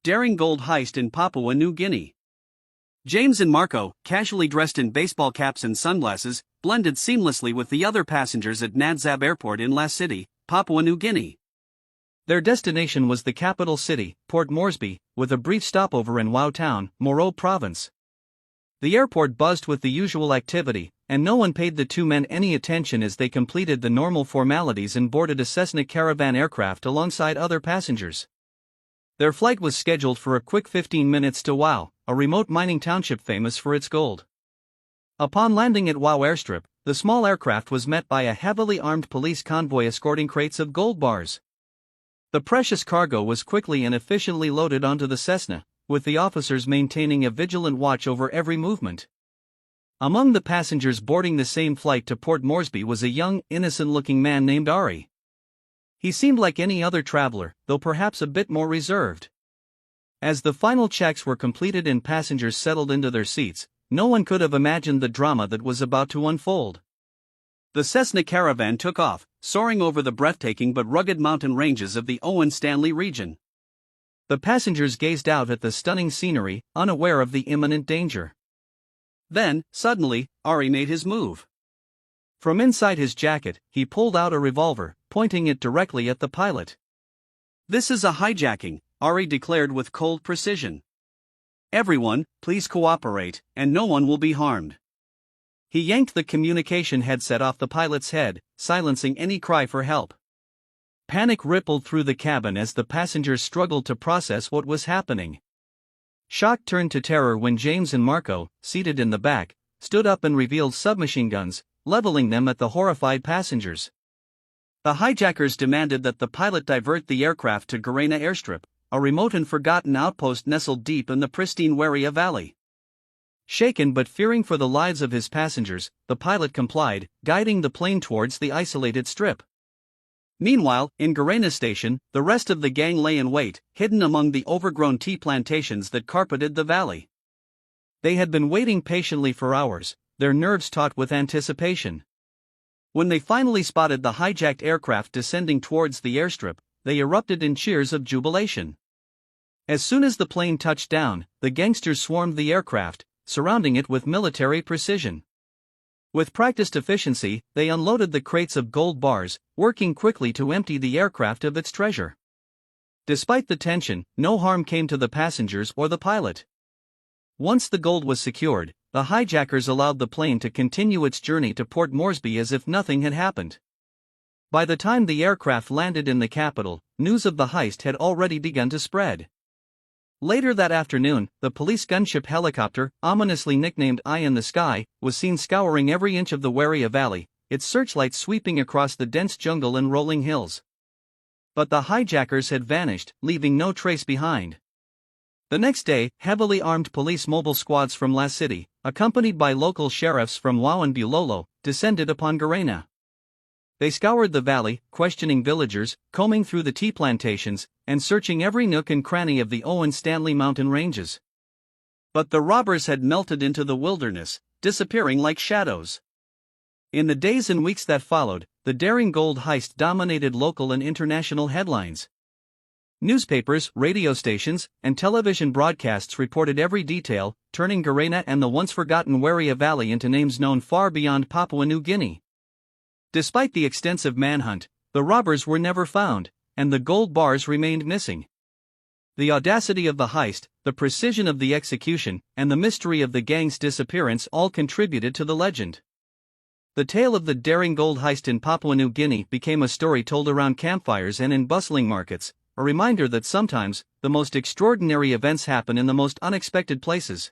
daring gold heist in Papua New Guinea. James and Marco, casually dressed in baseball caps and sunglasses, blended seamlessly with the other passengers at Nadzab Airport in La City, Papua New Guinea. Their destination was the capital city, Port Moresby, with a brief stopover in Wau Town, Moro Province. The airport buzzed with the usual activity, and no one paid the two men any attention as they completed the normal formalities and boarded a Cessna Caravan aircraft alongside other passengers. Their flight was scheduled for a quick 15 minutes to Wau, a remote mining township famous for its gold. Upon landing at Wau airstrip, the small aircraft was met by a heavily armed police convoy escorting crates of gold bars. The precious cargo was quickly and efficiently loaded onto the Cessna, with the officers maintaining a vigilant watch over every movement. Among the passengers boarding the same flight to Port Moresby was a young, innocent-looking man named Ari. He seemed like any other traveler, though perhaps a bit more reserved. As the final checks were completed and passengers settled into their seats, no one could have imagined the drama that was about to unfold. The Cessna Caravan took off, soaring over the breathtaking but rugged mountain ranges of the Owen Stanley region. The passengers gazed out at the stunning scenery, unaware of the imminent danger. Then, suddenly, Ari made his move. From inside his jacket, he pulled out a revolver, pointing it directly at the pilot. "This is a hijacking," Ari declared with cold precision. "Everyone, please cooperate, and no one will be harmed." He yanked the communication headset off the pilot's head, silencing any cry for help. Panic rippled through the cabin as the passengers struggled to process what was happening. Shock turned to terror when James and Marco, seated in the back, stood up and revealed submachine guns, leveling them at the horrified passengers. The hijackers demanded that the pilot divert the aircraft to Garena Airstrip, a remote and forgotten outpost nestled deep in the pristine Waria Valley. Shaken but fearing for the lives of his passengers, the pilot complied, guiding the plane towards the isolated strip. Meanwhile, in Garena Station, the rest of the gang lay in wait, hidden among the overgrown tea plantations that carpeted the valley. They had been waiting patiently for hours, their nerves taut with anticipation. When they finally spotted the hijacked aircraft descending towards the airstrip, they erupted in cheers of jubilation. As soon as the plane touched down, the gangsters swarmed the aircraft, surrounding it with military precision. With practiced efficiency, they unloaded the crates of gold bars, working quickly to empty the aircraft of its treasure. Despite the tension, no harm came to the passengers or the pilot. Once the gold was secured, the hijackers allowed the plane to continue its journey to Port Moresby as if nothing had happened. By the time the aircraft landed in the capital, news of the heist had already begun to spread. Later that afternoon, the police gunship helicopter, ominously nicknamed Eye in the Sky, was seen scouring every inch of the Waria Valley, its searchlights sweeping across the dense jungle and rolling hills. But the hijackers had vanished, leaving no trace behind. The next day, heavily armed police mobile squads from La City, accompanied by local sheriffs from Wau and Bulolo, descended upon Garena. They scoured the valley, questioning villagers, combing through the tea plantations, and searching every nook and cranny of the Owen Stanley mountain ranges. But the robbers had melted into the wilderness, disappearing like shadows. In the days and weeks that followed, the daring gold heist dominated local and international headlines. Newspapers, radio stations, and television broadcasts reported every detail, turning Garena and the once-forgotten Waria Valley into names known far beyond Papua New Guinea. Despite the extensive manhunt, the robbers were never found, and the gold bars remained missing. The audacity of the heist, the precision of the execution, and the mystery of the gang's disappearance all contributed to the legend. The tale of the daring gold heist in Papua New Guinea became a story told around campfires and in bustling markets, a reminder that sometimes, the most extraordinary events happen in the most unexpected places.